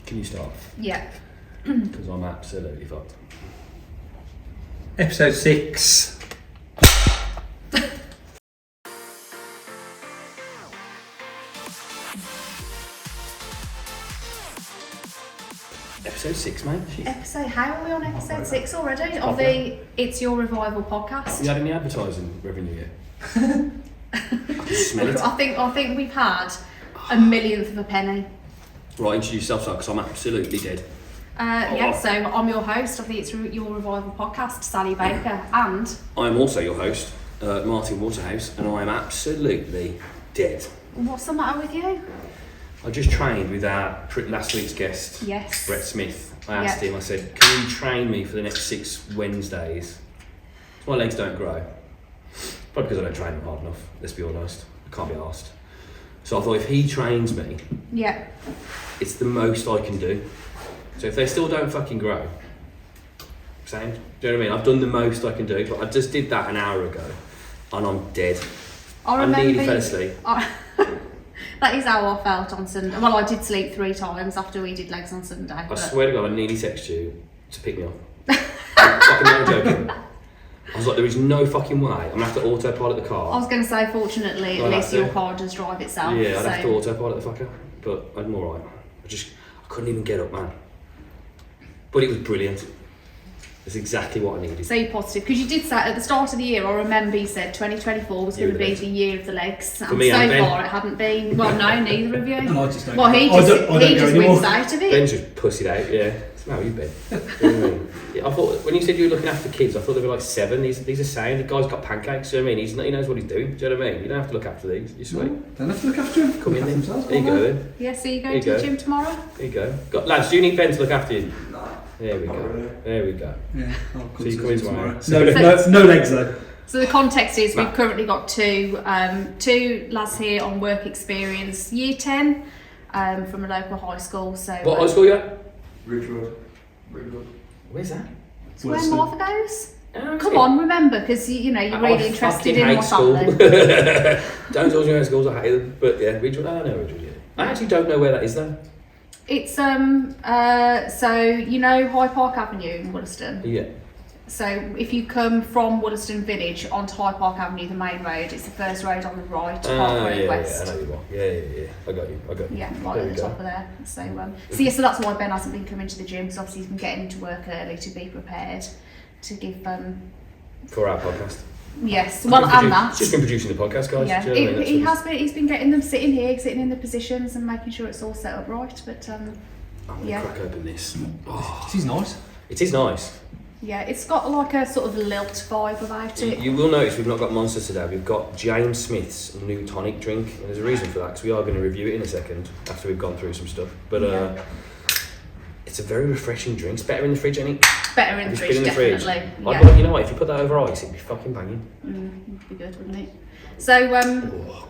Can you start? Yeah. Because I'm absolutely fucked. Episode 6. Episode 6, mate. How are we on episode 6 already? Of the It's Your Revival podcast. You had any advertising revenue yet? I can smell it. I think we've had a millionth of a penny. Right, introduce yourself, because I'm absolutely dead. So I'm your host of the It's Your Revival podcast, Sally Baker, and I'm also your host, Martin Waterhouse, and I am absolutely dead. what's the matter with you? I just trained with our last week's guest, Yes. Brett Smith. I asked him, I said, can you train me for the next 6 Wednesdays? So my legs don't grow. Probably because I don't train them hard enough, let's be honest. I can't be arsed. So I thought if he trains me, it's the most I can do. So if they still don't fucking grow, same. Do you know what I mean? I've done the most I can do, but I just did that an hour ago and I'm dead. I nearly fell asleep. That is how I felt on Sunday. Well, I did sleep 3 times after we did legs on Sunday. I swear to God, I nearly texted you to pick me up. I'm fucking not joking. I was like, there is no fucking way. I'm going to have to autopilot the car. I was going to say, fortunately, at least your car does drive itself. Yeah, I'd have to autopilot the fucker. But I'm alright. I couldn't even get up, man. But it was brilliant. It's exactly what I needed. So you're positive, because you did say at the start of the year, I remember you said 2024 was going to be the year of the legs, and me so and Ben. far it hadn't been. Well, no, neither of you. And I just don't. Well, he just wins out of it. Ben's just pussied out, yeah. How are you, Ben? You know what I mean? Yeah, I thought, when you said you were looking after kids, I thought they were like 7. These are sound. The guy's got pancakes, you know what I mean? He knows what he's doing, do you know what I mean? You don't have to look after these, you're sweet. No, don't have to look after him. Come in then. There you go then. Yeah, so you're going to the gym tomorrow? There you go. Lads, do you need Ben to look after you? No. There we go. Really. There we go. Yeah. So you come in tomorrow. No legs though. So the context is we've currently got two lads here on work experience, year 10, from a local high school. So What high school you at? Ridgewood. Where's that? It's where Martha goes. Oh, Come on, remember, because you're really interested in what's happening. Don't tell me about schools, I hate them. But yeah, Ridgewood, I know Ridgewood, yeah. I actually don't know where that is though. It's so you know High Park Avenue in Wollaston. Yeah. So if you come from Wollaston Village onto High Park Avenue, the main road, it's the first road on the right, Park Road West. Yeah, I know you are. Yeah. I got you. Yeah, right at the top of there. So that's why Ben hasn't been coming to the gym, because obviously he's been getting into work early to be prepared to give for our podcast. Yes, well, and that. He's just been producing the podcast, guys. Yeah, Do you know what I mean? he's been getting them sitting in the positions and making sure it's all set up right. But I'm gonna crack open this. Oh, it is nice. It is nice. Yeah, it's got like a sort of lilt vibe about it. You will notice we've not got Monsters today. We've got James Smith's Neutonic drink, and there's a reason for that, because we are going to review it in a second after we've gone through some stuff. But it's a very refreshing drink. It's better in the fridge, ain't it? Better in the fridge, definitely. Yeah. You know what? If you put that over ice, it'd be fucking banging. It'd be good, wouldn't it? So,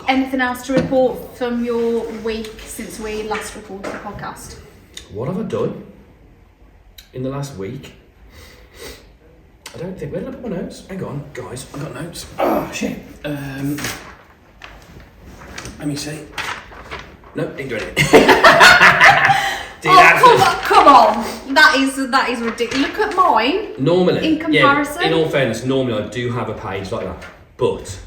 anything else to report from your week since we last recorded the podcast? What have I done in the last week? I don't think. Where did I put my notes? Hang on, guys. I got notes. Oh shit. Let me see. No, didn't do anything. Come on! That is ridiculous. Look at mine. Normally, in comparison. Yeah, in all fairness, normally I do have a page like that, but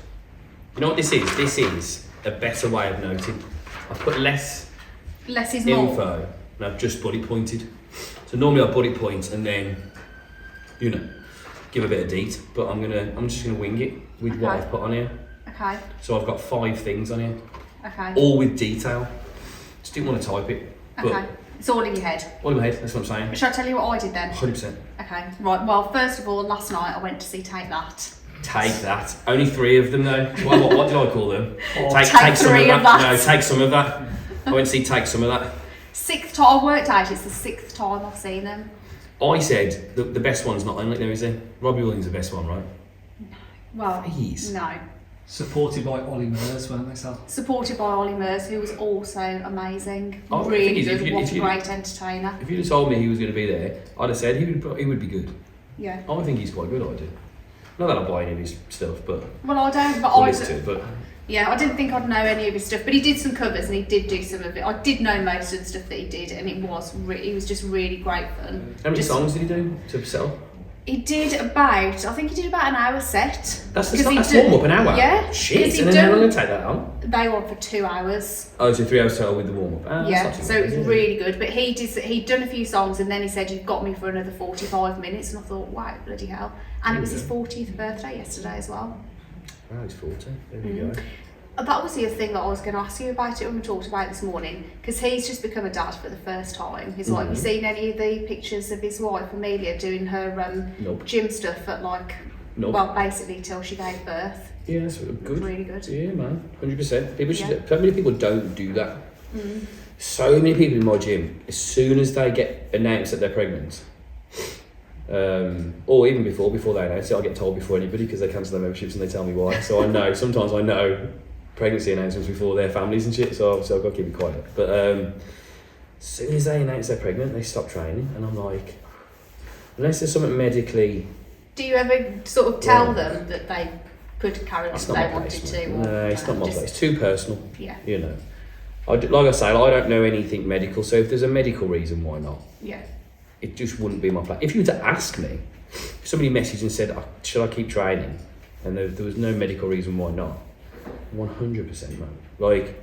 you know what this is? This is a better way of noting. I put less is more. info, and I've just bullet pointed. So normally I bullet point and then, give a bit of deet. But I'm just gonna wing it with what I've put on here. Okay. So I've got 5 things on here. Okay. All with detail. Just didn't want to type it. Okay. It's all in your head. All in my head, that's what I'm saying. Shall I tell you what I did then? 100%. Okay, right. Well, first of all, last night I went to see Take That. Take that. Only 3 of them though. What did I call them? Take some of that. No, take some of that. I went to see Take Some of That. 6th time I worked out. It's the 6th time I've seen them. I said the best one's not on it now, is he? Robbie Williams is the best one, right? Well, please. No. Supported by Ollie Murs, weren't they, Sal? Supported by Ollie Murs, who was also amazing. Oh, really good. What a great entertainer. If you'd have told me he was going to be there, I'd have said he would be good. Yeah. I think he's quite good, I do. Not that I buy any of his stuff, but well, I don't. But I listen to it, but Yeah, I didn't think I'd know any of his stuff, but he did some covers and he did do some of it. I did know most of the stuff that he did, and it was just really great fun. How many songs did he do to sell? He did about an hour set. That's warm up an hour? Yeah. Shit, and then how long did it take that on? They were on for 2 hours. Oh, so 3 hours total with the warm up. Yeah, so it was really good. But he'd done a few songs and then he said, "You've got me for another 45 minutes." And I thought, wow, bloody hell. And it was his 40th birthday yesterday as well. Wow, he's 40. There we go. That was the other thing that I was going to ask you about it when we talked about it this morning, because he's just become a dad for the first time. His wife, have you seen any of the pictures of his wife Amelia doing her gym stuff at well, basically till she gave birth? Yeah, that's good. Really good. Yeah, man, 100%. People should. So many people don't do that. So many people in my gym, as soon as they get announced that they're pregnant, or even before they announce it, I get told before anybody because they cancel their memberships and they tell me why. So sometimes I know pregnancy announcements before their families and shit, so I've got to keep it quiet. But as soon as they announce they're pregnant, they stop training, and I'm like, unless there's something medically... Do you ever sort of tell them that they could carry on if they wanted to? No, it's not my place. It's too personal. Yeah. You know. Like I say, I don't know anything medical, so if there's a medical reason, why not? Yeah. It just wouldn't be my place. If you were to ask me, if somebody messaged and said, should I keep training? And there was no medical reason why not. 100%, man. Like,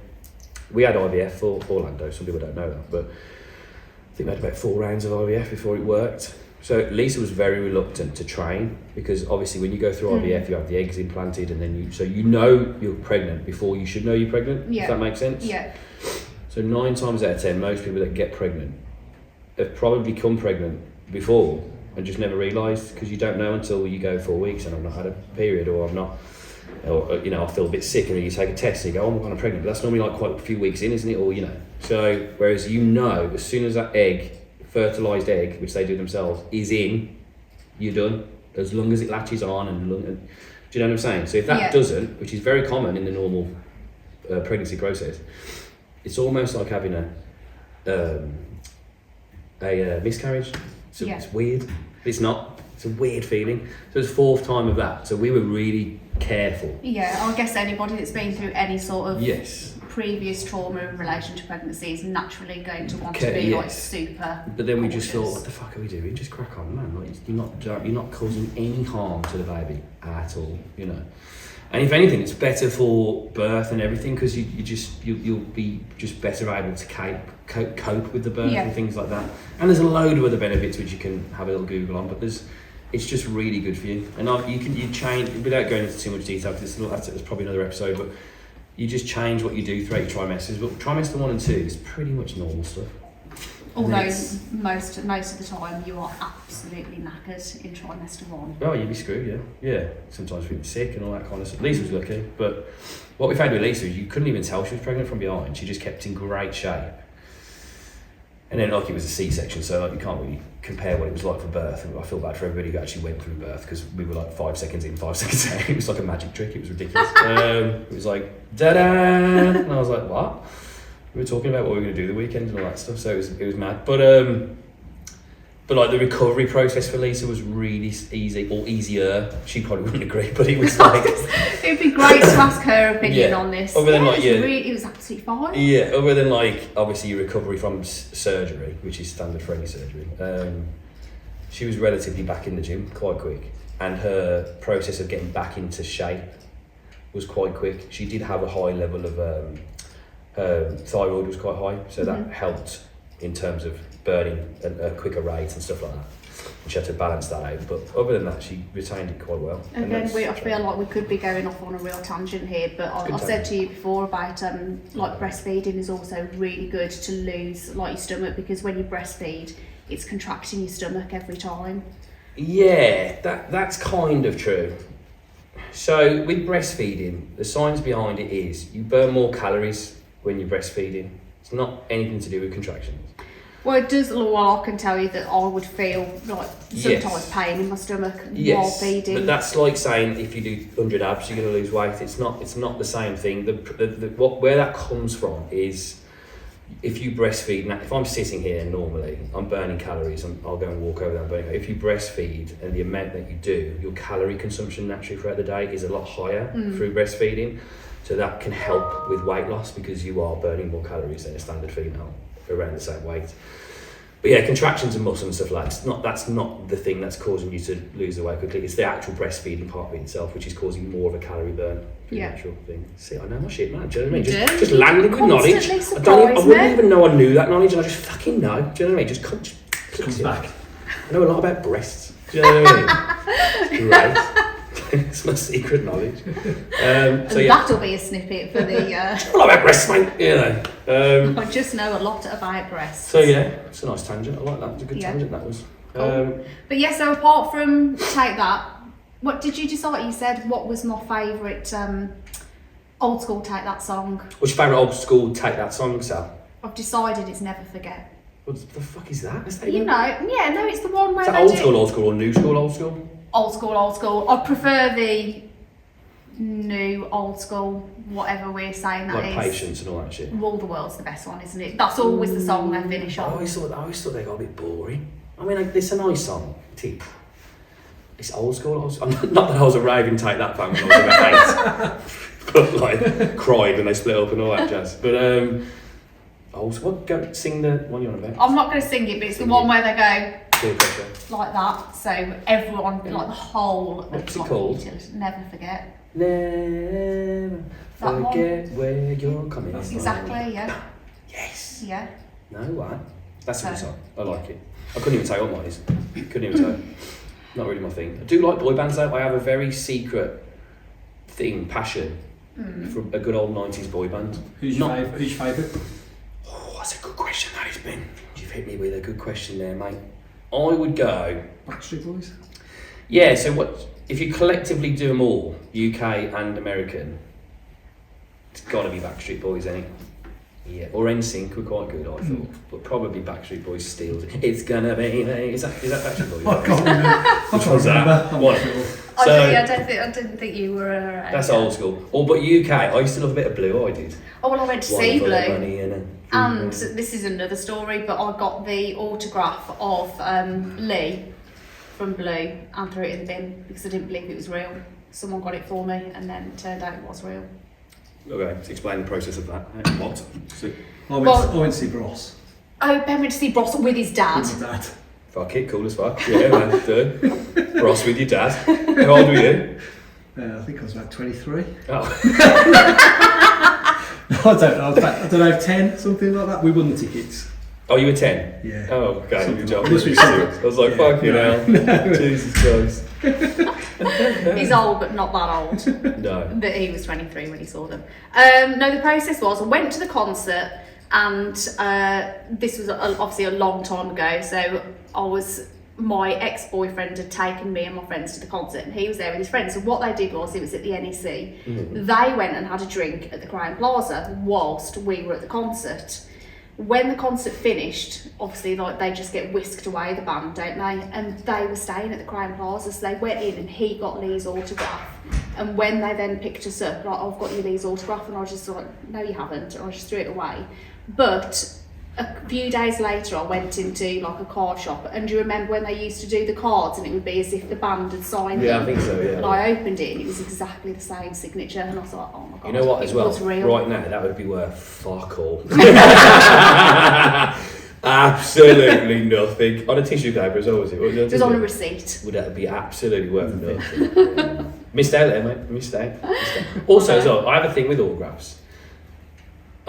we had IVF for Orlando. Some people don't know that, but I think we had about 4 rounds of IVF before it worked. So Lisa was very reluctant to train because obviously when you go through IVF, you have the eggs implanted, and then you're pregnant before you should know you're pregnant. Yeah. If that makes sense. Yeah. So 9 times out of 10, most people that get pregnant have probably become pregnant before and just never realised, because you don't know until you go 4 weeks and I've not had a period, or I've not. Or I feel a bit sick, and then you take a test and you go, "Oh, I'm kind of pregnant," but that's normally like quite a few weeks in, isn't it? Or so whereas as soon as that fertilised egg, which they do themselves, is in, you're done. As long as it latches on and do you know what I'm saying? So if that doesn't, which is very common in the normal pregnancy process, it's almost like having a miscarriage. So it's weird. It's not. It's a weird feeling. So it's 4th time of that. So we were really careful. Yeah, I guess anybody that's been through any sort of previous trauma in relation to pregnancy is naturally going to want to be like super. But then we cautious. just thought, what the fuck are we doing? Just crack on, man. Like, you're not causing any harm to the baby at all, And if anything, it's better for birth and everything, because you'll be just better able to cope with the birth and things like that. And there's a load of other benefits which you can have a little Google on, but it's just really good for you. And you change, without going into too much detail, because that's probably another episode, but you just change what you do throughout your trimesters. But trimester 1 and 2 is pretty much normal stuff. Although most of the time you are absolutely knackered in trimester 1. Oh, you'd be screwed, yeah. Sometimes we'd be sick and all that kind of stuff. Lisa was lucky, but what we found with Lisa is you couldn't even tell she was pregnant from behind. She just kept in great shape. And then it was a C-section, so you can't really compare what it was like for birth. And I feel bad for everybody who actually went through birth, because we were like 5 seconds in, 5 seconds out. It was like a magic trick. It was ridiculous. It was like, da-da! And I was like, what? We were talking about what we were going to do the weekend and all that stuff, so it was mad. But like the recovery process for Lisa was really easy, or easier. She probably wouldn't agree, but it was like... It would be great to ask her opinion on this. Other than it was absolutely fine. Yeah, other than obviously your recovery from surgery, which is standard for any surgery. She was relatively back in the gym quite quick, and her process of getting back into shape was quite quick. She did have a high level of... her thyroid was quite high, so that helped in terms of burning at a quicker rate and stuff like that. And she had to balance that out, but other than that, she retained it quite well. And then I feel like we could be going off on a real tangent here, but I've said to you before about breastfeeding is also really good to lose your stomach, because when you breastfeed, it's contracting your stomach every time. Yeah, that's kind of true. So with breastfeeding, the science behind it is you burn more calories when you're breastfeeding. It's not anything to do with contractions. Well, it does. Well, I can tell you that I would feel like sometimes pain in my stomach while feeding. But that's like saying if you do 100 abs, you're going to lose weight. It's not the same thing. Where that comes from is if you breastfeed. Now, if I'm sitting here normally, I'm burning calories. I'll go and walk over there and burn. If you breastfeed and the amount that you do, your calorie consumption naturally throughout the day is a lot higher through breastfeeding. So that can help with weight loss because you are burning more calories than a standard female around the same weight. But yeah, contractions and muscle and stuff like that's not the thing that's causing you to lose the weight quickly. It's the actual breastfeeding part of it itself, which is causing more of a calorie burn. The actual thing. See, I know my shit, man. Do you know what I mean? Just landing with knowledge. I wouldn't even know I knew that knowledge, and I just fucking know. Do you know what I mean? Just Comes back. I know a lot about breasts. Do you know what I mean? Great. It's my secret knowledge. So yeah. That'll be a snippet for the. A lot about breasts, mate. You know. I just know a lot about breasts. So yeah, it's a nice tangent. I like that. It's a good tangent. That was. Cool. But yeah, so apart from Take That, what did you decide? You said what was my favourite old school Take That song? What's your favourite old school Take That song, Sal? I've decided it's Never Forget. What the fuck is that? You know, yeah, no, it's the one where is that old school or new school old school? Old school. I prefer the new old school, whatever we're saying that like is. Like Patience and all that shit. Rule the World's the best one, isn't it? That's always the song they finish on. I always thought they got a bit boring. I mean, like, it's a nice song. It's old school. Not that I was a raving Take That fan when I was about 8. But like, cried when they split up and all that jazz. But go sing the one you're on about. I'm not going to sing it, but it's the one where they go like that, so everyone, like the whole. What's it called? Never Forget. Never forget where you're coming from. Exactly, yeah. Yes. Yeah. No way. That's a good song. I like it. I couldn't even tell what mine is. Couldn't even tell. Not really my thing. I do like boy bands though. I have a very secret passion for a good old 90s boy band. Who's your favourite? Oh, that's a good question that has been. You've hit me with a good question there, mate. I would go Backstreet Boys. Yeah, so what if you collectively do them all, UK and American? It's got to be Backstreet Boys, ain't it? Yeah, or NSYNC were quite good, I thought, but probably Backstreet Boys steals it. It's gonna be. Is that Backstreet Boys? I can't remember. Which one's that? What? I didn't think you were. That's old school. But UK, I used to love a bit of Blue. I did. Oh well, I went to see Blue, and this is another story. But I got the autograph of Lee from Blue and threw it in the bin because I didn't believe it was real. Someone got it for me, and then it turned out it was real. Okay, so explain the process of that. What? I went to see Bros. Oh, Ben went to see Bros with his dad. With my dad. Fuck it, cool as fuck. Yeah, man, done. Bros with your dad. How old were you? I think I was about 23. Oh. I don't know, 10, something like that. We won the tickets. Oh, you were 10? Yeah. Oh, okay, good job. Must be something. I was like, fuck you now. Jesus Christ. He's old, but not that old. No. But he was 23 when he saw them. No, the process was I went to the concert, and this was obviously a long time ago. So my ex-boyfriend had taken me and my friends to the concert, and he was there with his friends. So what they did was, it was at the NEC. Mm-hmm. They went and had a drink at the Crown Plaza whilst we were at the concert. When the concert finished, obviously, like, they just get whisked away, the band, don't they? And they were staying at the Crown Plaza, so they went in and he got Lee's autograph. And when they then picked us up, like, I've got you Lee's autograph, and I was just like, no, you haven't, and I just threw it away. But a few days later, I went into like a card shop, and do you remember when they used to do the cards, and it would be as if the band had signed them? Yeah, I think so. Yeah. And I opened it, and it was exactly the same signature, and I was like, oh my god! You know what? As well, real. Right now, that would be worth fuck all. Absolutely nothing. On a tissue paper as well, was it? It was on a receipt. Would that be absolutely worth nothing? Missed out there, mate. Missed out. Also, as well, I have a thing with autographs.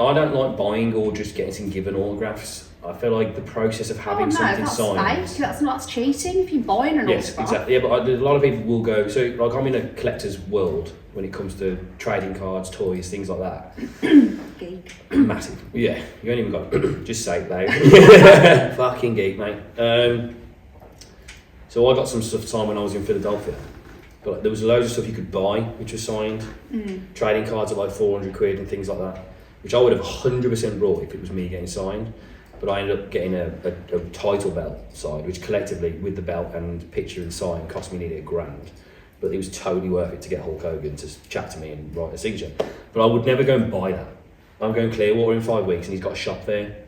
I don't like buying or just getting given autographs. I feel like the process of having something signed. Fake. That's cheating if you're buying an autograph. Yes, exactly. Yeah, but a lot of people will go. So, like, I'm in a collector's world when it comes to trading cards, toys, things like that. Geek. Massive. Yeah, you ain't even got. Just say it, though. Fucking geek, mate. So I got some stuff signed when I was in Philadelphia. But like, there was loads of stuff you could buy which was signed. Trading cards at like 400 quid and things like that, which I would have 100% brought if it was me getting signed. But I ended up getting a title belt signed, which collectively, with the belt and picture and sign, cost me nearly $1,000. But it was totally worth it to get Hulk Hogan to chat to me and write a signature. But I would never go and buy that. I'm going Clearwater in 5 weeks, and he's got a shop there.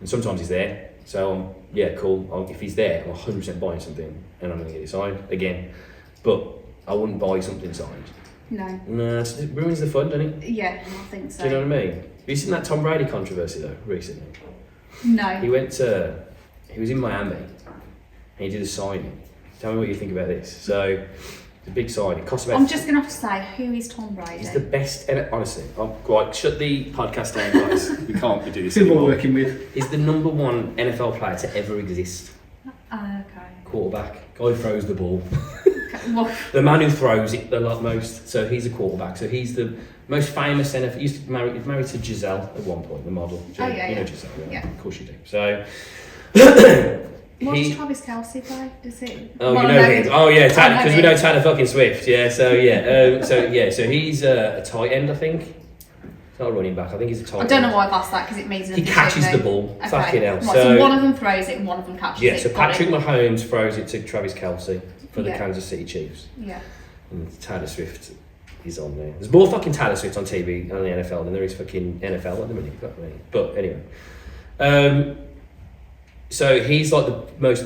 And sometimes he's there. So, yeah, cool. If he's there, I'm 100% buying something, and I'm going to get it signed again. But I wouldn't buy something signed. No. No, it ruins the fun, doesn't it? Yeah, I think so. Do you know what I mean? Have you seen that Tom Brady controversy though recently? No. He was in Miami and he did a signing. Tell me what you think about this. So, the big sign. It costs about. I'm just gonna have to say, who is Tom Brady? He's the best. Honestly, right. Shut the podcast down, guys. We can't be doing this Who we're anymore. working with. He's the number one NFL player to ever exist. Okay. Quarterback. Guy who throws the ball. Okay, well, The man who throws it the most. So he's a quarterback. So he's the most famous NFL. He used to married to Giselle at one point, the model. Oh, yeah, you know yeah. Giselle. Yeah. Of course you do. So. what does Travis Kelce play? Does it? Oh, well, you know I him. Oh, yeah, because we him. know Tanner fucking Swift. Yeah, so yeah, so he's a tight end, I think. He's not a running back. I think he's a tight I end. don't know why I've asked that because it means He nothing to catches me. the ball. Okay. Fucking hell. Right, So, so one of them throws it and one of them catches yeah, it. so Got Patrick it. Mahomes throws it to Travis Kelce for the Yeah. Kansas City Chiefs. Yeah. And Taylor Swift is on there. There's more fucking Taylor Swift on TV on the NFL than there is fucking NFL at the minute. But anyway. So he's like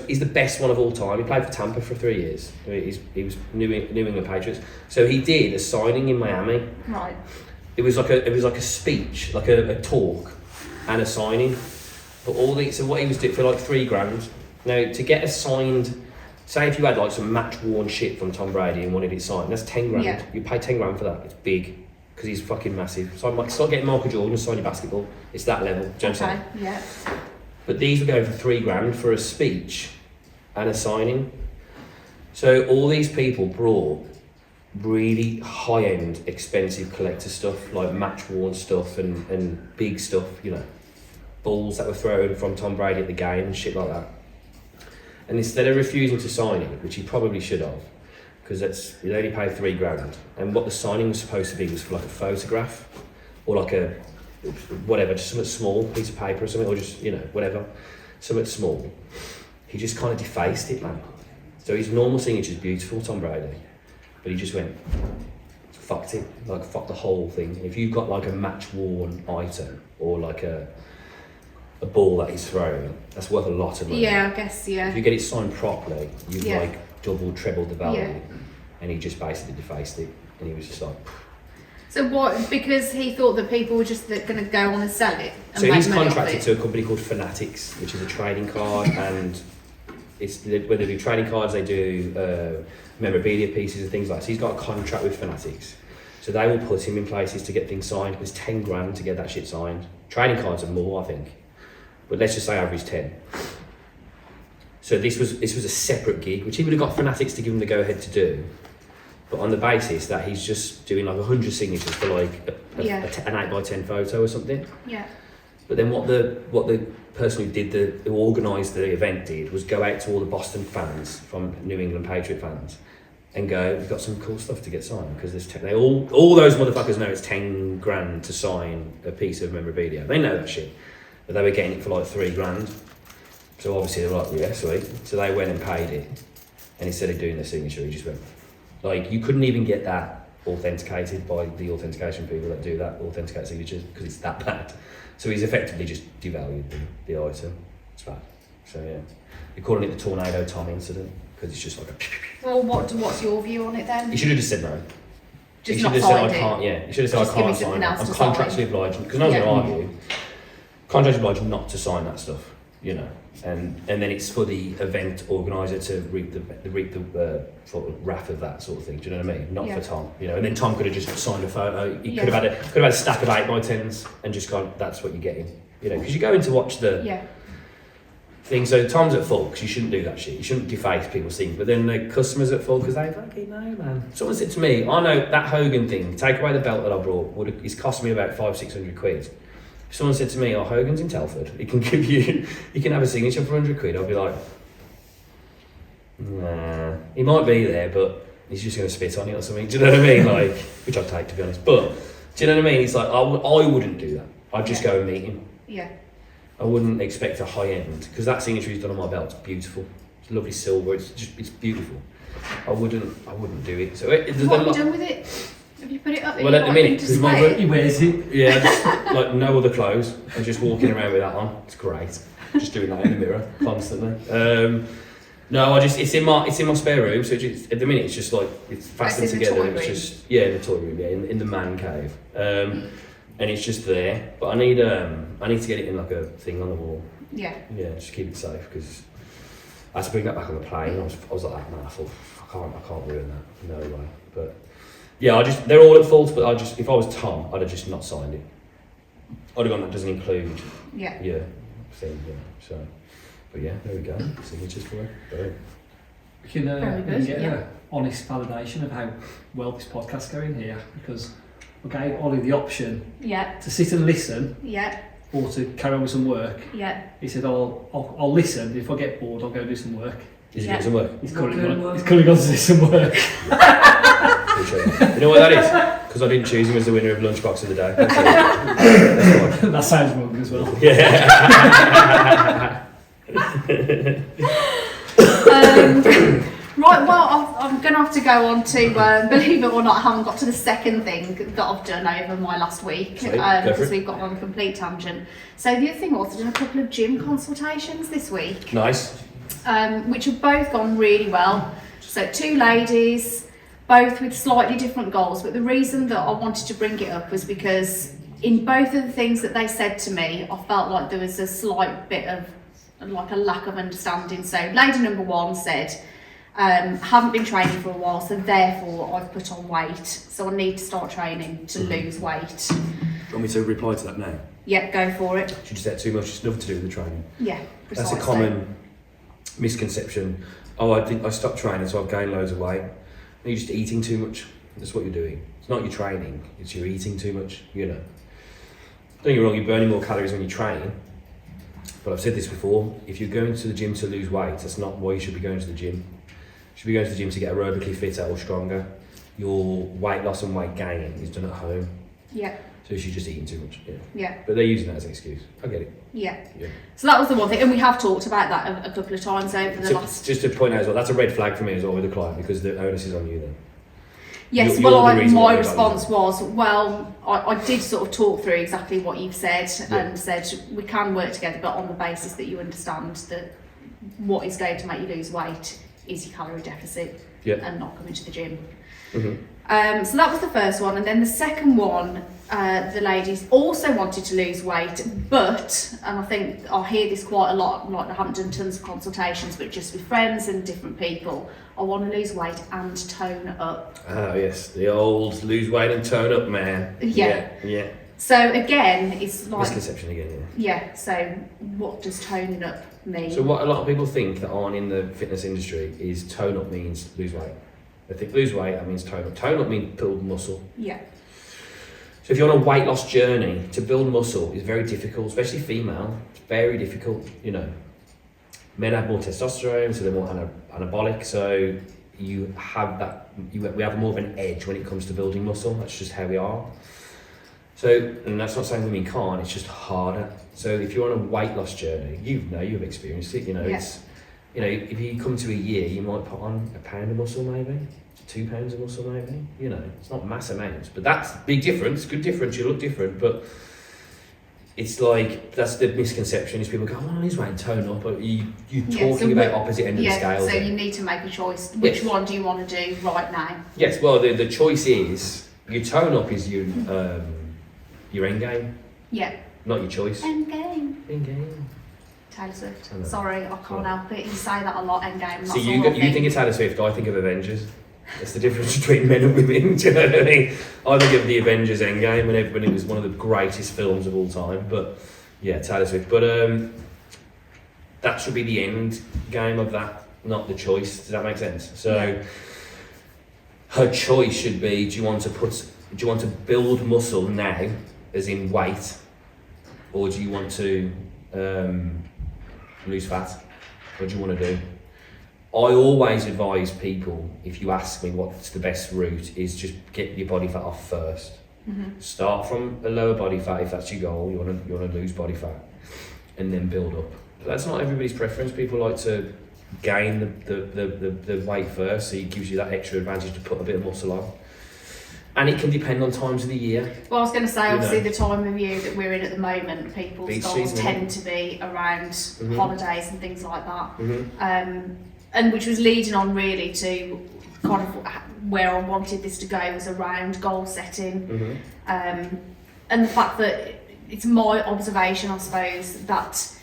he's the best one of all time. He played for Tampa for 3 years. He was New England Patriots. So he did a signing in Miami. Right. It was like a speech, like a talk, and a signing. But so what he was doing for like $3,000. Now to get a signed, say if you had like some match worn shit from Tom Brady and wanted it signed, that's $10,000. Yeah. You pay $10,000 for that. It's big because he's fucking massive. So I'm like, start getting Michael Jordan to sign your basketball. It's that level. Do you know what I'm saying? Yeah. But these were going for $3,000 for a speech and a signing. So all these people brought really high-end, expensive collector stuff, like match-worn stuff and big stuff, you know, balls that were thrown from Tom Brady at the game and shit like that. And instead of refusing to sign it, which he probably should have, because he only paid $3,000, and what the signing was supposed to be was for like a photograph or like a whatever, just something small, piece of paper or something, or just, you know, whatever, something small. He just kind of defaced it, man. So his normal signature is beautiful, Tom Brady, but he just went, fucked it, like fucked the whole thing. If you've got like a match-worn item or like a ball that he's throwing, that's worth a lot of money. Yeah, I guess, If yeah. you get it signed properly, you've Yeah. like doubled, trebled the value. Yeah. And he just basically defaced it, and he was just like. So what, because he thought that people were just going to go on and sell it and So make he's money off contracted it? to a company called Fanatics, which is a trading card, and where they do trading cards, they do memorabilia pieces and things like that. So he's got a contract with Fanatics. So they will put him in places to get things signed. It's $10,000 to get that shit signed. Trading cards are more, I think, but let's just say average 10. So this was a separate gig, which he would have got Fanatics to give him the go ahead to do, but on the basis that he's just doing like 100 signatures for like an 8x10 photo or something. Yeah. But then what the person who organised the event did was go out to all the Boston fans from New England Patriot fans and go, we've got some cool stuff to get signed, because there's all those motherfuckers know it's $10,000 to sign a piece of memorabilia. They know that shit, but they were getting it for like $3,000. So obviously they're like, yeah, sweet. So they went and paid it, and instead of doing the signature, he just went, like, you couldn't even get that authenticated by the authentication people that do that authenticate signatures, because it's that bad. So he's effectively just devalued the item. It's bad. So yeah, they're calling it the Tornado Tom incident, because it's just like a. Well, what's your view on it then? He should have just said no. Just he not should have said signed I it? can't. Yeah, he should have said Just I give me can't something sign it. else I'm to sign. contractually obliged, because no one's Yeah. going to argue. Contractually obliged not to sign that stuff, you know. And then it's for the event organizer to reap the sort of wrath of that sort of thing. Do you know what I mean? Not Yeah. for Tom, you know. And then Tom could have just signed a photo. He could have had a stack of 8x10s and just gone, that's what you're getting, you know. Because you go in to watch the thing. So Tom's at fault because you shouldn't do that shit. You shouldn't deface people's things. But then the customers at fault because they fucking know, man. Someone said to me, I know that Hogan thing. Take away the belt that I brought. It's cost me about £500-600. Someone said to me, oh, Hogan's in Telford, he can have a signature for £100. I'll be like, nah, he might be there, but he's just going to spit on it or something. Do you know what I mean? Like, which I'd take, to be honest. But, do you know what I mean? It's like, I wouldn't do that. I'd just go and meet him. Yeah. I wouldn't expect a high end, because that signature he's done on my belt is beautiful. It's lovely silver, it's beautiful. I wouldn't do it. So What have you done with it? Have you put it up? Well, at the minute, because He wears it. yeah, just, like no other clothes. I'm just walking around with that on. It's great. Just doing that in the mirror constantly. No, it's in my spare room. So at the minute it's just like it's fastened together. It's just in the toy room, in the man cave, and it's just there. But I need to get it in like a thing on the wall. Yeah. Yeah, just keep it safe because I had to bring that back on the plane. I was like, man, I thought I can't ruin that. No way. But yeah, they're all at fault. But if I was Tom, I'd have just not signed it. I'd have gone that doesn't include. Yeah. Yeah. Thing. Yeah. So. But yeah, there we go. Signatures for it. Brilliant. We can get yeah. an honest validation of how well this podcast's going here because we gave Ollie the option to sit and listen or to carry on with some work. Yeah. He said, I'll listen. If I get bored, I'll go do some work. Is he doing some work? He's currently gone to do some work. You know what that is? Because I didn't choose him as the winner of Lunchbox of the Day. That's why. That sounds wrong as well. Yeah. Right, well, I'm going to have to go on to, believe it or not, I haven't got to the second thing that I've done over my last week because we've got on a complete tangent. So the other thing was I've done a couple of gym consultations this week. Nice. Which have both gone really well. So 2 ladies, both with slightly different goals, but the reason that I wanted to bring it up was because in both of the things that they said to me, I felt like there was a slight bit of like a lack of understanding. So lady number 1 said, haven't been training for a while, so therefore I've put on weight, so I need to start training to lose weight. Do you want me to reply to that now? Yeah, go for it. She just ate too much, it's nothing to do with the training. Yeah, precisely. That's a common misconception. Oh, I stopped training, so I've gained loads of weight. No, you're just eating too much. That's what you're doing. It's not your training, it's you're eating too much, you know. Don't get me wrong, you're burning more calories when you train. But I've said this before, if you're going to the gym to lose weight, that's not why you should be going to the gym. You should be going to the gym to get aerobically fitter or stronger. Your weight loss and weight gain is done at home. Yeah. So she's just eating too much. Yeah. But they're using that as an excuse. I get it. Yeah. So that was the one thing, and we have talked about that a couple of times over the last. Just to point out as well, that's a red flag for me as well with the client because the onus is on you then. Yes, my response was, well, I did sort of talk through exactly what you've said and said we can work together, but on the basis that you understand that what is going to make you lose weight is your calorie deficit and not coming to the gym. Mm-hmm. So that was the first one, and then the second one, the ladies also wanted to lose weight, but, and I think I hear this quite a lot, like I haven't done tons of consultations, but just with friends and different people, I want to lose weight and tone up. Oh yes, the old lose weight and tone up, man. Yeah. So again, it's like misconception again. Yeah. So what does toning up mean? So what a lot of people think that aren't in the fitness industry is tone up means lose weight. They think lose weight, that means tone up. Tone up means build muscle. Yeah. So if you're on a weight loss journey, to build muscle is very difficult, especially female. It's very difficult, you know. Men have more testosterone, so they're more anabolic, so you have that, we have more of an edge when it comes to building muscle. That's just how we are. So, and that's not saying women can't, it's just harder. So if you're on a weight loss journey, you've experienced it, it's, if you come to a year, you might put on a pound of muscle maybe, 2 pounds of muscle maybe, it's not mass amounts, but that's a big difference, good difference, you look different, but it's like, that's the misconception, is people go, oh, lose weight and tone up, but you're talking about opposite end of the scale. So you need to make a choice. Which one do you want to do right now? Yes, well, the choice is, your tone up is your end game. Yeah. Not your choice. End game. End game. Taylor Swift. Sorry, I can't help it. You say that a lot, end game. See, you think of Taylor Swift, I think of Avengers. That's the difference between men and women, do you know what I mean? I think of the Avengers Endgame and everybody was one of the greatest films of all time, but yeah, Taylor Swift. But that should be the end game of that, not the choice. Does that make sense? So her choice should be, do you want to build muscle now, as in weight, or do you want to lose fat? What do you want to do? I always advise people, if you ask me what's the best route, is just get your body fat off first. Mm-hmm. Start from a lower body fat if that's your goal. You want to lose body fat, and then build up. But that's not everybody's preference. People like to gain the weight first, so it gives you that extra advantage to put a bit of muscle on. And it can depend on times of the year. Well, I was going to say, obviously, the time of year that we're in at the moment, people's goals tend to be around holidays and things like that. Mm-hmm. and which was leading on really to kind of where I wanted this to go, was around goal setting, and the fact that it's my observation, I suppose, that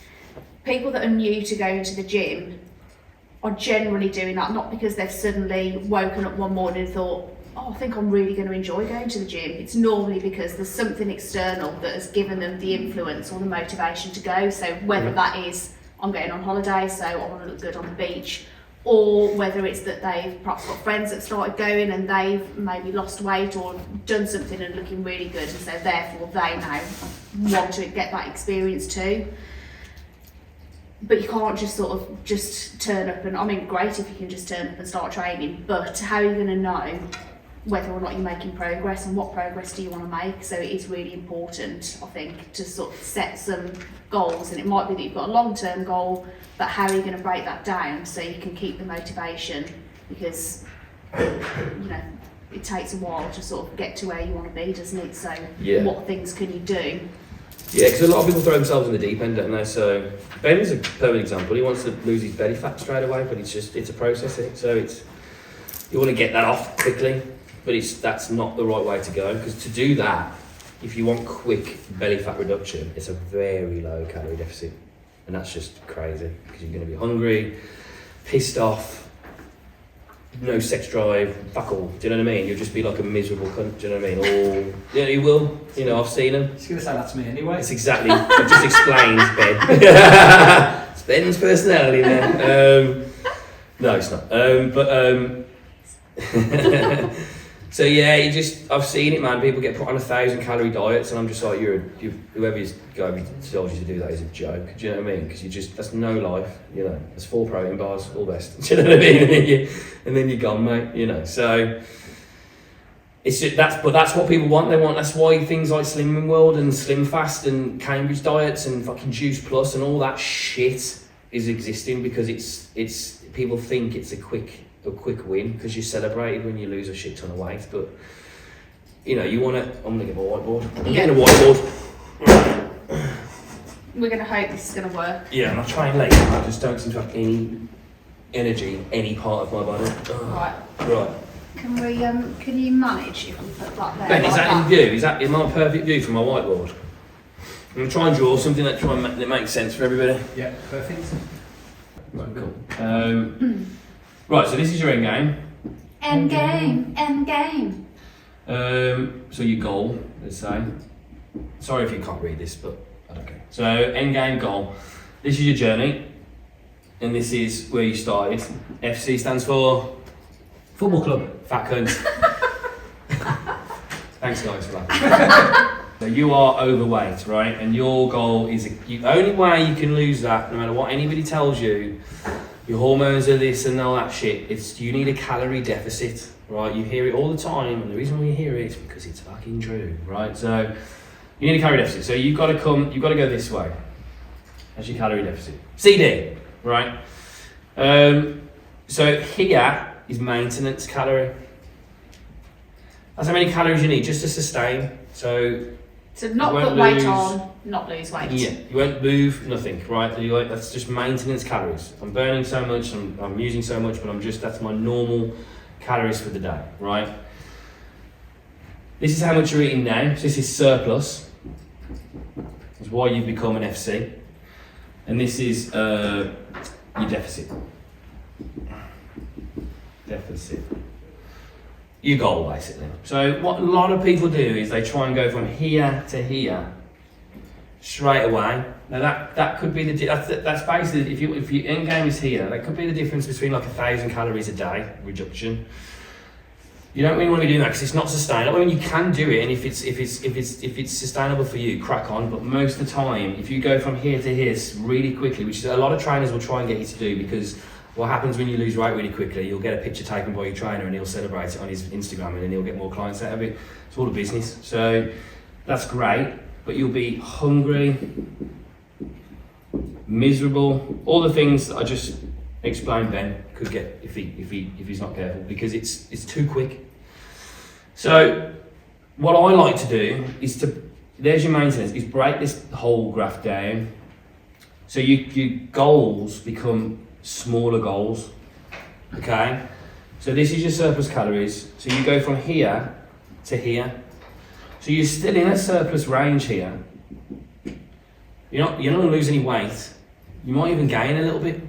people that are new to going to the gym are generally doing that not because they've suddenly woken up one morning and thought, oh, I think I'm really going to enjoy going to the gym. It's normally because there's something external that has given them the influence or the motivation to go. So whether that is, I'm going on holiday, so I want to look good on the beach, or whether it's that they've perhaps got friends that started going and they've maybe lost weight or done something and looking really good, and so therefore they now want to get that experience too. But you can't just sort of just turn up and, I mean, great if you can just turn up and start training, but how are you going to know whether or not you're making progress, and what progress do you want to make? So it is really important, I think, to sort of set some goals, and it might be that you've got a long-term goal, but how are you going to break that down so you can keep the motivation? Because, you know, it takes a while to sort of get to where you want to be, doesn't it? So what things can you do? Yeah, because a lot of people throw themselves in the deep end, don't they? So Ben's a perfect example. He wants to lose his belly fat straight away, but it's a process, isn't it? So you want to get that off quickly, but that's not the right way to go, because to do that, if you want quick belly fat reduction, it's a very low calorie deficit, and that's just crazy, because you're going to be hungry, pissed off, no sex drive, fuck all. Do you know what I mean? You'll just be like a miserable cunt. Do you know what I mean? Yeah, you will. You know, I've seen them. He's going to say that to me anyway. It's exactly. I've just explained Ben. It's Ben's personality, man. No, it's not. So yeah, I've seen it, man. People get put on 1,000-calorie diets, and I'm just like, whoever's told you to do that is a joke. Do you know what I mean? Because that's no life. You know, there's 4 protein bars, all best. Do you know what I mean? And then you're gone, mate. You know, so it's just, that's what people want. That's why things like Slimming World and Slim Fast and Cambridge diets and fucking Juice Plus and all that shit is existing, because it's people think it's a quick win because you celebrated when you lose a shit ton of weight, but you know, you want to. I'm gonna get my whiteboard. I'm getting a whiteboard. We're gonna hope this is gonna work. Yeah, and I try and late. I just don't seem to have any energy in any part of my body. Right. Can you manage if we put that there? Ben, is that in view? Is that in my perfect view from my whiteboard? I'm gonna try and draw something that makes sense for everybody. Yeah, perfect. Right, cool. Right, so this is your end game. End game. So your goal, let's say. Sorry if you can't read this, but I don't care. So end game goal. This is your journey, and this is where you started. FC stands for Football Club. Fat Cunt. Thanks guys for that. So you are overweight, right? And your goal is the only way you can lose that, no matter what anybody tells you. Your hormones are this and all that shit. You need a calorie deficit, right? You hear it all the time, and the reason why you hear it is because it's fucking true, right? So you need a calorie deficit. So you've got to go this way. That's your calorie deficit. CD, right? So here is maintenance calorie. That's how many calories you need just to sustain. So not put weight on, not lose weight. Yeah, you won't move, nothing, right? That's just maintenance calories. I'm burning so much, I'm using so much, but that's my normal calories for the day, right? This is how much you're eating now. So this is surplus. This is why you've become an FC. And this is your deficit. Your goal, basically. So what a lot of people do is they try and go from here to here straight away. Now that could be that's basically if your end game is here, that could be the difference between like 1,000 calories a day reduction. You don't really want to be doing that because it's not sustainable. I mean, you can do it, and if it's sustainable for you, crack on. But most of the time, if you go from here to here really quickly, which is a lot of trainers will try and get you to do, because what happens when you lose weight really quickly, you'll get a picture taken by your trainer and he'll celebrate it on his Instagram, and then he'll get more clients out of it. It's all a business. So that's great, but you'll be hungry, miserable, all the things that I just explained Ben could get if he's not careful, because it's too quick. So what I like to do is there's your maintenance, is break this whole graph down. So your goals become smaller goals. Okay? So this is your surplus calories. So you go from here to here. So you're still in a surplus range here. You're not going to lose any weight. You might even gain a little bit,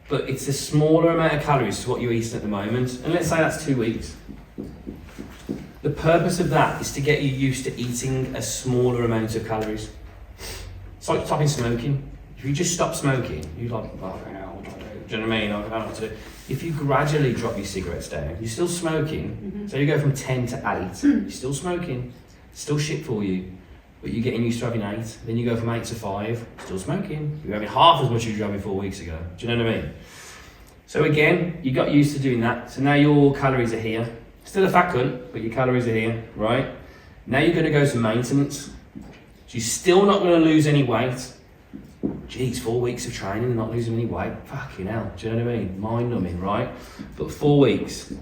but it's a smaller amount of calories to what you're eating at the moment. And let's say that's 2 weeks. The purpose of that is to get you used to eating a smaller amount of calories. It's like stopping smoking. If you just stop smoking, you're like, oh, do you know what I mean? I don't know what to do. If you gradually drop your cigarettes down, you're still smoking. So you go from 10 to 8, you're still smoking. Still shit for you, but you're getting used to having 8. Then you go from 8 to 5, still smoking. You're having half as much as you were having 4 weeks ago. Do you know what I mean? So again, you got used to doing that. So now your calories are here. Still a fat cunt, but your calories are here, right? Now you're going to go to maintenance. So you're still not going to lose any weight. Geez, 4 weeks of training and not losing any weight. Fucking hell, do you know what I mean? Mind numbing, right? But 4 weeks.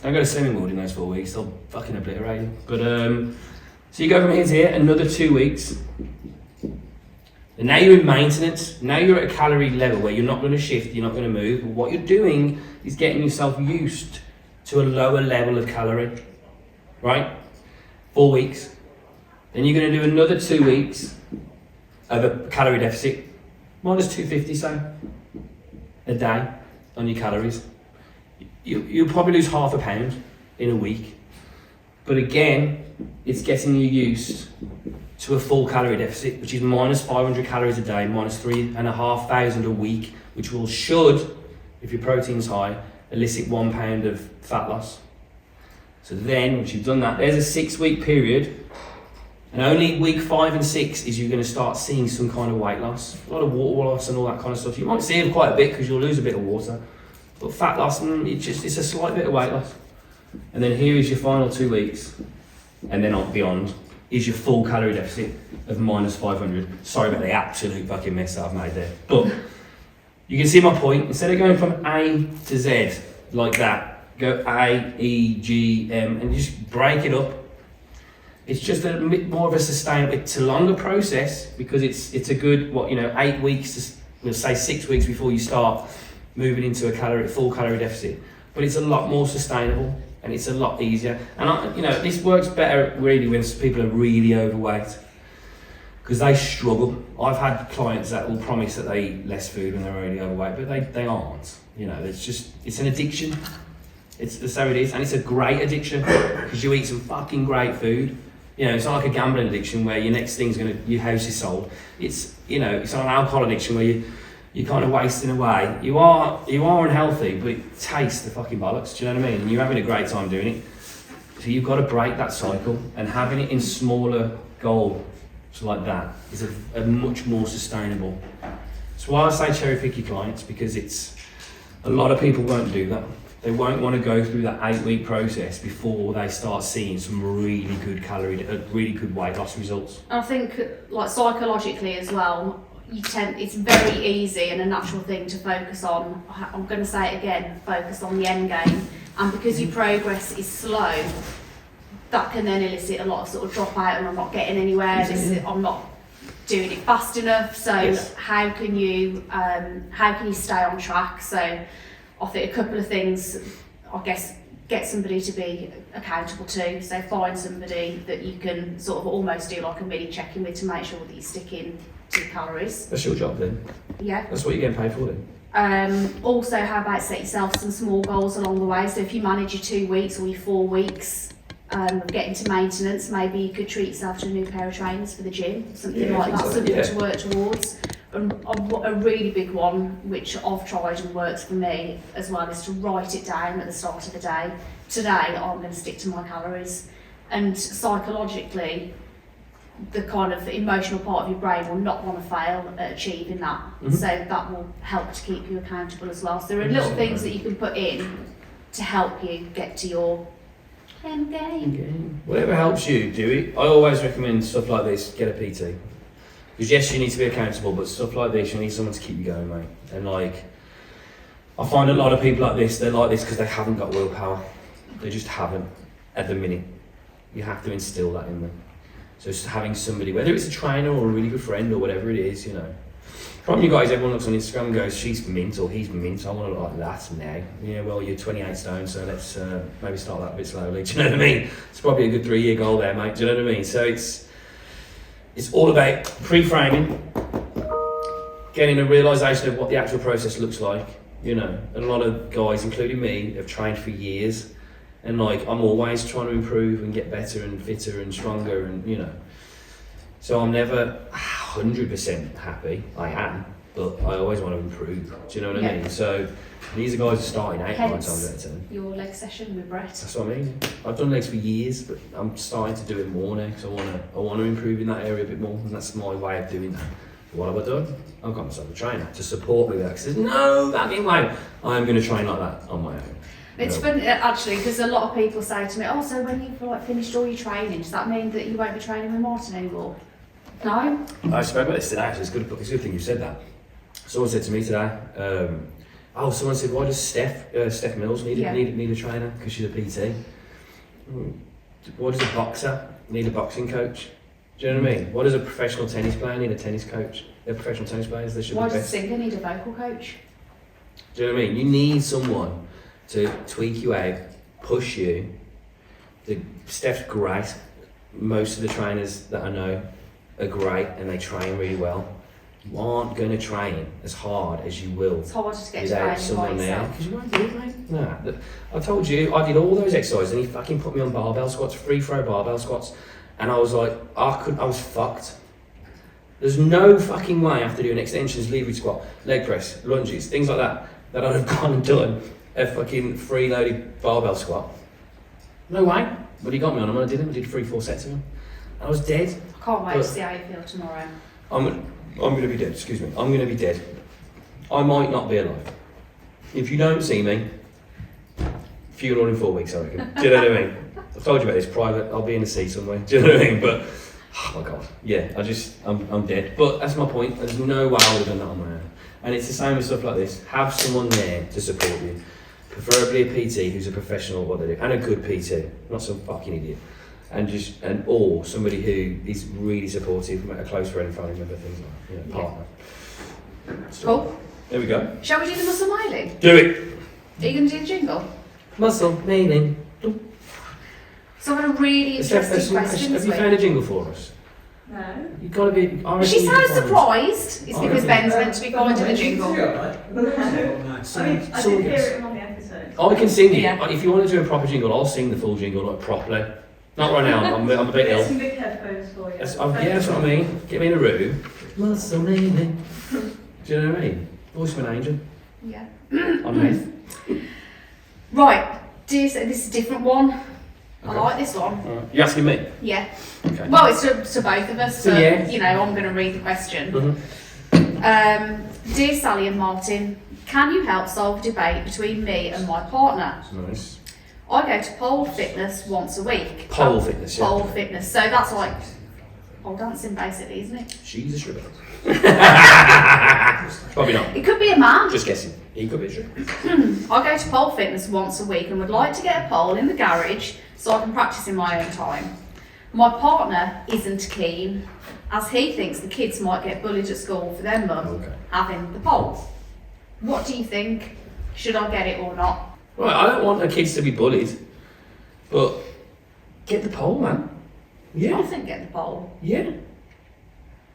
Don't go to swimming pool in those 4 weeks, they'll fucking obliterate you. But, so you go from here to here, another 2 weeks. And now you're in maintenance. Now you're at a calorie level where you're not going to shift, you're not going to move. But what you're doing is getting yourself used to a lower level of calorie, right? 4 weeks. Then you're going to do another 2 weeks of a calorie deficit, minus 250, say, a day on your calories. You'll probably lose half a pound in a week. But again, it's getting you used to a full calorie deficit, which is minus 500 calories a day, minus 3,500 a week, which should, if your protein's high, elicit 1 pound of fat loss. So then, once you've done that, there's a 6 week period, and only week 5 and 6 is you're going to start seeing some kind of weight loss, a lot of water loss and all that kind of stuff. You might see it quite a bit because you'll lose a bit of water, but fat loss, it's a slight bit of weight loss. And then here is your final 2 weeks, and then on beyond is your full calorie deficit of minus 500. Sorry about the absolute fucking mess that I've made there, but you can see my point. Instead of going from A to Z like that, go A, E, G, M, and just break it up. It's just a bit more of a sustainable, it's a longer process because it's a good, 8 weeks, we'll say 6 weeks before you start moving into a full calorie deficit. But it's a lot more sustainable and it's a lot easier. And this works better really when people are really overweight because they struggle. I've had clients that will promise that they eat less food when they're already overweight, but they aren't. It's an addiction. That's how it is, and it's a great addiction because you eat some fucking great food. It's not like a gambling addiction where your next thing's your house is sold. It's not an alcohol addiction where you're kind of wasting away. You are unhealthy, but it tastes the fucking bollocks. Do you know what I mean? And you're having a great time doing it. So you've got to break that cycle, and having it in smaller goals like that is a much more sustainable. That's why I say cherry pick your clients, because a lot of people won't do that. They won't want to go through that 8 week process before they start seeing some really good really good weight loss results. I think, psychologically as well, it's very easy and a natural thing to focus on. I'm going to say it again, focus on the end game, and because your progress is slow, that can then elicit a lot of sort of drop out, and I'm not getting anywhere. I'm not doing it fast enough. So yes. How can you stay on track? So I think a couple of things, I guess, get somebody to be accountable to. So find somebody that you can sort of almost do like a mini check-in with to make sure that you're sticking to the calories. That's your job then. Yeah. That's what you're getting paid for then. Also, how about set yourself some small goals along the way? So if you manage your 2 weeks or your 4 weeks of getting to maintenance, maybe you could treat yourself to a new pair of trainers for the gym, something like that, something to work towards. A really big one, which I've tried and works for me as well, is to write it down at the start of the day. Today, I'm going to stick to my calories. And psychologically, the kind of emotional part of your brain will not want to fail at achieving that. Mm-hmm. So that will help to keep you accountable as well. So there are little things that you can put in to help you get to your end game. Whatever helps you, do it. I always recommend stuff like this, get a PT. Because yes, you need to be accountable, but stuff like this, you need someone to keep you going, mate. And I find a lot of people like this, they're like this because they haven't got willpower. They just haven't at the minute. You have to instill that in them. So just having somebody, whether it's a trainer or a really good friend or whatever it is, Problem you guys, everyone looks on Instagram and goes, she's mint or he's mint, I want to look like that now. Yeah, well, you're 28 stone, so let's maybe start that a bit slowly. Do you know what I mean? It's probably a good 3-year goal there, mate. Do you know what I mean? So it's all about pre-framing, getting a realisation of what the actual process looks like. You know, and a lot of guys, including me, have trained for years, and like I'm always trying to improve and get better and fitter and stronger, and you know. So I'm never 100% happy. I am, but I always want to improve. Do you know what I mean? So these are guys are starting 8 times out of 10. Your leg session with Brett. That's what I mean. I've done legs for years, but I'm starting to do it more now because I want to improve in that area a bit more, and that's my way of doing that. What have I done? I've got myself a trainer to support me with that. Because there's no fucking way I'm going to train like that on my own. It's funny actually, because a lot of people say to me, "Oh, so when you've like finished all your training, does that mean that you won't be training with Martin anymore?" No. I spoke about this today. Actually, it's a good thing you said that. Someone said to me today, someone said, "Why does Steph Mills need a trainer? Because she's a PT. Why does a boxer need a boxing coach? Do you know what I mean? Why does a professional tennis player need a tennis coach? They're professional tennis players. They should be best. Why does a singer need a vocal coach? Do you know what I mean? You need someone to tweak you out, push you. Steph's great. Most of the trainers that I know are great and they train really well. You aren't going to train as hard as you will. It's hard to get without someone there. Because you won't do it, mate. Nah. I told you, I did all those exercises and he fucking put me on barbell squats, free throw barbell squats. And I was like, I was fucked. There's no fucking way after doing extensions, leverage squat, leg press, lunges, things like that I'd have gone and done a fucking free-loaded barbell squat. No way. But he got me on them and I did them. I did 3-4 sets of them. I was dead. I can't wait to see how you feel tomorrow. I'm going to be dead, excuse me. I'm going to be dead. I might not be alive. If you don't see me, funeral in 4 weeks, I reckon. Do you know what I mean? I've told you about this private, I'll be in the sea somewhere. Do you know what I mean? But, oh my God, yeah, I'm dead. But that's my point. There's no way I would have done that on my own. And it's the same with stuff like this. Have someone there to support you. Preferably a PT who's a professional at what they do, and a good PT, not some fucking idiot. Or somebody who is really supportive, a close friend, family member, things like that, partner. Cool. There we go. Shall we do the muscle mailing? Do it. Are you going to do the jingle? Muscle mailing. So I've got a really interesting question. Have you found a jingle for us? No. You've got to be. She sounds surprised. It's because Ben's meant to be finding the jingle. I did hear it on the episode. I can sing it. Yeah. If you want to do a proper jingle, I'll sing the full jingle like properly. Not right now. I'm a bit ill. Get some big headphones for you. That's what I mean. Get me in a room. Muscle mailing. Do you know what I mean? Voice of an angel. Yeah. I'm meth. Right. This is a different one. Okay. I like this one. Right. You asking me? Yeah. Okay. Well, it's to both of us, So, but yeah. you know, I'm going to read the question. Mm-hmm. Dear Sally and Martin, can you help solve a debate between me and my partner? Nice. I go to pole fitness once a week. Pole fitness, yeah. Pole fitness. So that's like pole dancing, basically, isn't it? She's a stripper. Probably not. It could be a man. Just guessing. He could be a stripper. I go to pole fitness once a week and would like to get a pole in the garage so I can practice in my own time. My partner isn't keen, as he thinks the kids might get bullied at school for their mum having the pole. What do you think? Should I get it or not? Right, I don't want the kids to be bullied, but get the pole, man. Yeah. I think get the pole. Yeah.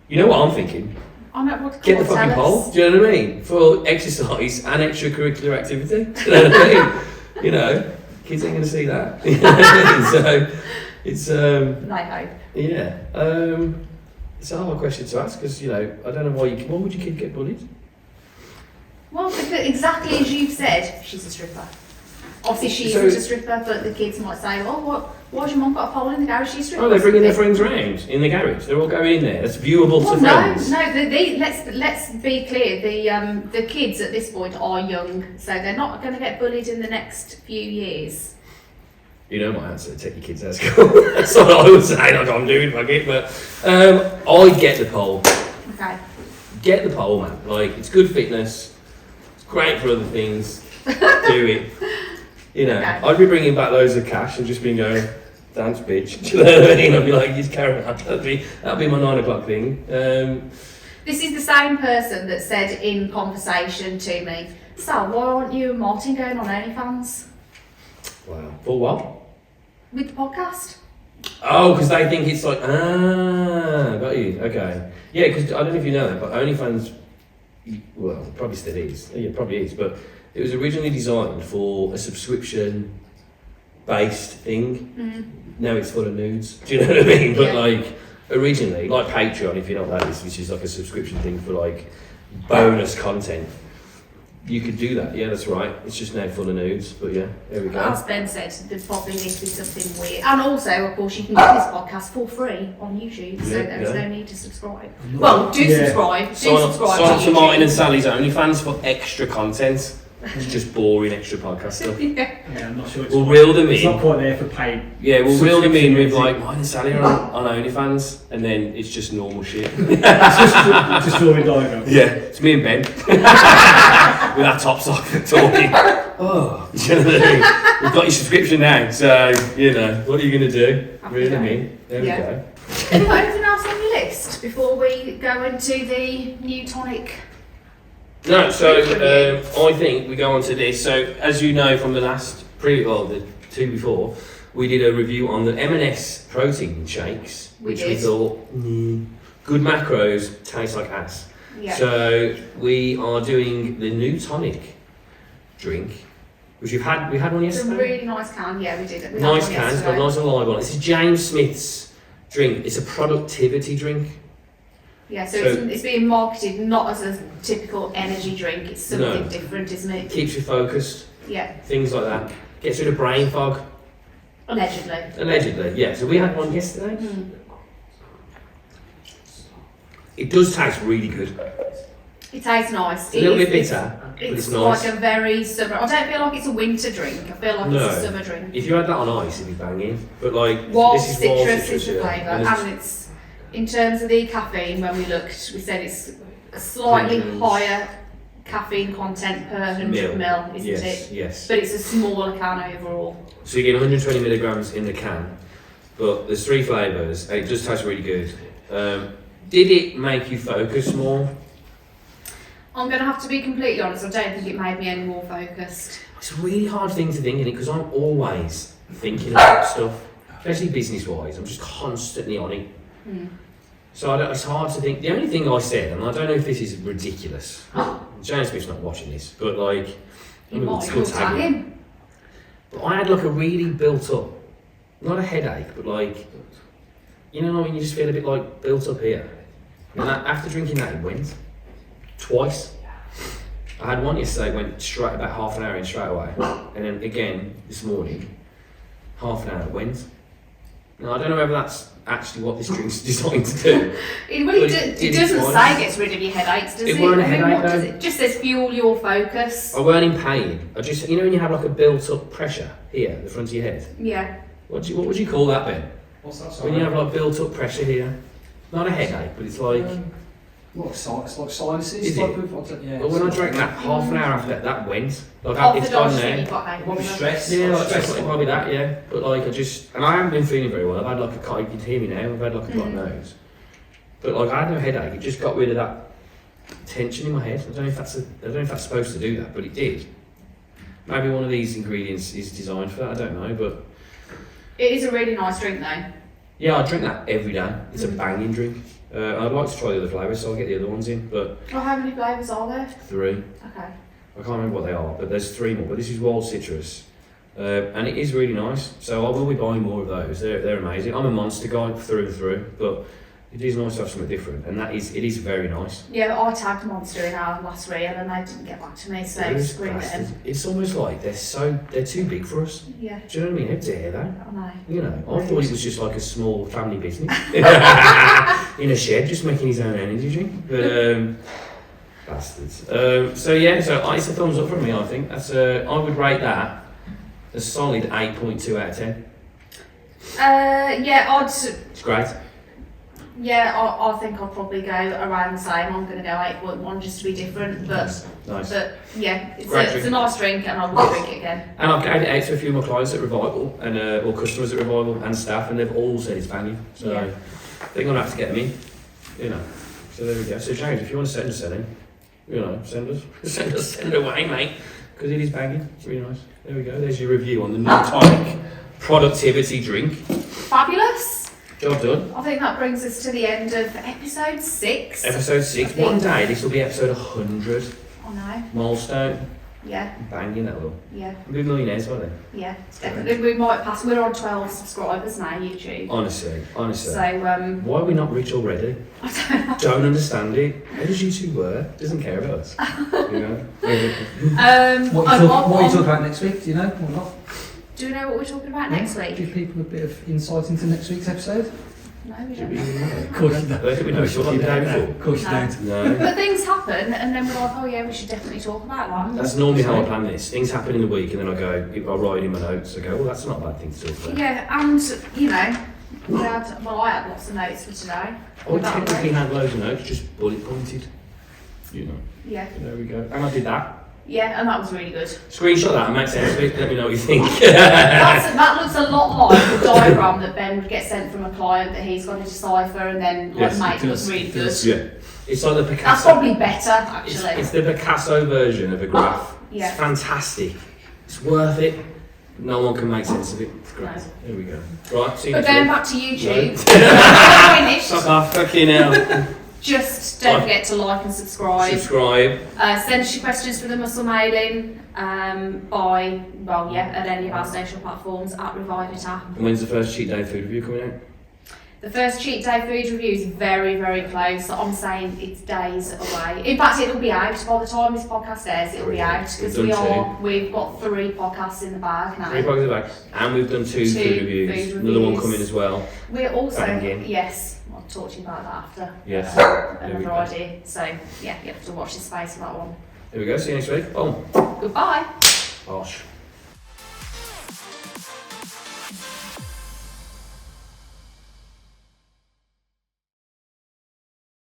You know what I'm thinking? I know what. Get the fucking pole. Do you know what I mean? For exercise and extracurricular activity. Do you know what I mean? You know, kids ain't going to see that. So it's They hope. Yeah. It's a hard question to ask because, you know, I don't know why would your kid get bullied? Well, because exactly as you've said, she's a stripper. Obviously, she isn't a stripper, but the kids might say, "Oh, why's your mum got a pole in the garage? She's a stripper." Oh, they're bringing their friends round in the garage. They're all going in there. That's viewable to friends. No. Let's be clear. The kids at this point are young, so they're not going to get bullied in the next few years. You know my answer, take your kids out of school. That's what I would say, like I'm doing my kid, but I get the pole. Okay. Get the pole, man. Like, it's good fitness, it's great for other things, do it. You know, Okay. I'd be bringing back loads of cash and just been going, dance bitch, do you know what I mean? I'd be like, you carry on, that'd be my 9 o'clock thing. This is the same person that said in conversation to me, "So why aren't you and Martin going on OnlyFans?" Wow. For what? With the podcast. Oh, because they think it's like, got you. Okay. Yeah, because I don't know if you know that, but OnlyFans, well, it probably still is. Yeah, it probably is. But it was originally designed for a subscription-based thing. Now it's full of nudes. Do you know what I mean? But like, originally, like Patreon, if you know what that is, which is like a subscription thing for like bonus content. You could do that, yeah, that's right. It's just now full of nudes, but yeah, there we go. As Ben said, there probably needs to be something weird. And also, of course, you can get this podcast for free on YouTube, so there's no need to subscribe. Well, subscribe. Sign up to Martin and Sally's OnlyFans for extra content. It's just boring extra podcast stuff. Yeah, I'm not sure. We'll reel them in. It's not quite there for paid. Yeah, we'll reel them in with like Martin and Sally are on OnlyFans, and then it's just normal shit. just drawing diagrams. Yeah, it's me and Ben with our tops off talking. Oh, do you know what I mean? We've got your subscription now, so you know what are you gonna do? Reel them in. There we go. Have you got anything else on your list before we go into the Neutonic? No, so I think we go on to this. So as you know from the the two before, we did a review on the M&S protein shakes, which we thought good macros, taste like ass. Yeah. So we are doing the Neutonic drink, which we had one yesterday. It's a really nice can. Yeah, we did it. Nice can. It's got a nice alive on it. This is James Smith's drink. It's a productivity drink. Yeah, so it's being marketed not as a typical energy drink, it's something different, isn't it? Keeps you focused. Yeah. Things like that. Gets rid of brain fog. Allegedly, yeah. So we had one yesterday. It does taste really good. It tastes nice. It's a little bit bitter, but it's nice. Like a very summer. I don't feel like it's a winter drink. I feel like it's a summer drink. If you had that on ice, it'd be banging. But like, wild this is citrus is the flavour, and it's in terms of the caffeine. When we looked, we said it's a slightly higher caffeine content per 100 ml, isn't it? Yes. But it's a smaller can overall. So you get 120 milligrams in the can, but there's 3 flavours, and it does taste really good. Did it make you focus more? I'm going to have to be completely honest, I don't think it made me any more focused. It's a really hard thing to think in it, because I'm always thinking about stuff, especially business-wise. I'm just constantly on it. So it's hard to think. The only thing I said, and I don't know if this is ridiculous, James Smith's not watching this, but like, we'll tag him. But I had like a really built up, not a headache, but like, you know when you just feel a bit like built up here. And after drinking that, it went twice. I had one yesterday, went straight about half an hour in straight away, and then again this morning, half an hour it went. Now I don't know whether that's actually what this drink's designed to do. It doesn't say it gets rid of your headaches, does it? It weren't a headache what does it? Just says fuel your focus. I weren't in pain. I just, you know when you have like a built up pressure here, the front of your head? Yeah. What would you call that, Ben? What's that? When you have like built up pressure here? Not a headache, but it's like... What, like sinuses? Is type it? Of, yeah, well, when I drank that, half an hour after that went. Like it's gone now. Probably stress. Yeah, like stress, probably that, yeah. But like and I haven't been feeling very well. I've had like a you can hear me now, I've had like a cut nose. But like I had no headache, it just got rid of that tension in my head. I don't know if that's supposed to do that, but it did. Maybe one of these ingredients is designed for that, I don't know, but... It is a really nice drink though. Yeah, I drink that every day. It's a banging drink. I'd like to try the other flavours, so I'll get the other ones in, but... How many flavours are there? 3. Okay. I can't remember what they are, but there's 3 more. But this is wild citrus, and it is really nice. So I will be buying more of those. They're amazing. I'm a monster guy through and through, but it is nice to have something different, and it is very nice. Yeah, I tagged Monster in our last reel, and they didn't get back to me, so screw them. It's almost like they're too big for us. Yeah. Do you know what I mean? How dare they? I know. You know, I thought it was just like a small family business in a shed, just making his own energy drink. But bastards. So it's a thumbs up from me. I think that's. I would rate that a solid 8.2 out of 10. Yeah, It's great. Yeah, I think I'll probably go around the same. I'm going to go 8.1 just to be different, but nice. But yeah, it's a nice drink, and I will drink it again. And I've gave it out to a few of my clients at Revival, and or customers at Revival, and staff, and they've all said it's banging. So I think I'm going to have to get them in. You know. So there we go. So James, if you want to send us anything, you know, send it away, mate. Because it is banging. It's really nice. There we go. There's your review on the Neutonic productivity drink. Fabulous. Job done. I think that brings us to the end of episode 6. Episode 6. One day this will be episode 100. I know. Milestone. Yeah. Banging that will. Yeah. We'll be millionaires, won't they? Yeah, definitely. We might pass. We're on 12 subscribers now, YouTube. Honestly. So why are we not rich already? I don't understand it. How does YouTube work? Doesn't care about us. You know. What are you talking about next week? Do you know or not? Do you know what we're talking about next week? Give people a bit of insight into next week's episode. No, we don't. Of course you don't. I don't think we know. Of course you don't. No. But things happen, and then we're like, oh yeah, we should definitely talk about that. That's normally how I plan this. Things happen in the week, and then I write in my notes. I go, well, that's not a bad thing to talk about. Yeah, and you know, I had lots of notes for today. I technically had loads of notes, just bullet pointed. You know. Yeah. There we go. And I did that. Yeah, and that was really good. Screenshot that and make sense of it. Let me know what you think. That looks a lot like the diagram that Ben would get sent from a client that he's got to decipher and then make it look really good. Yeah. It's like the Picasso. That's probably better, actually. It's the Picasso version of a graph. Yeah. It's fantastic. It's worth it. No one can make sense of it. It's great. No. There we go. Right, see you But next going week. back to YouTube, finished. Fuck off, fucking hell. Just don't forget to like and subscribe. Send us your questions for the muscle mailing at any of our social platforms at Revive It app. And when's the first cheat day food review coming out? The first cheat day food review is very, very close. So I'm saying it's days away. In fact, it'll be out by the time this podcast airs. It'll be out because we've got 3 podcasts in the bag now. 3 podcasts in the bag, and we've done 2 food reviews. Another one coming as well. We're also yes. I'll talk to you about that after. Yes. Another idea. So yeah, you have to watch this space for that one. There we go. See you next week. Boom. Goodbye. Bosh.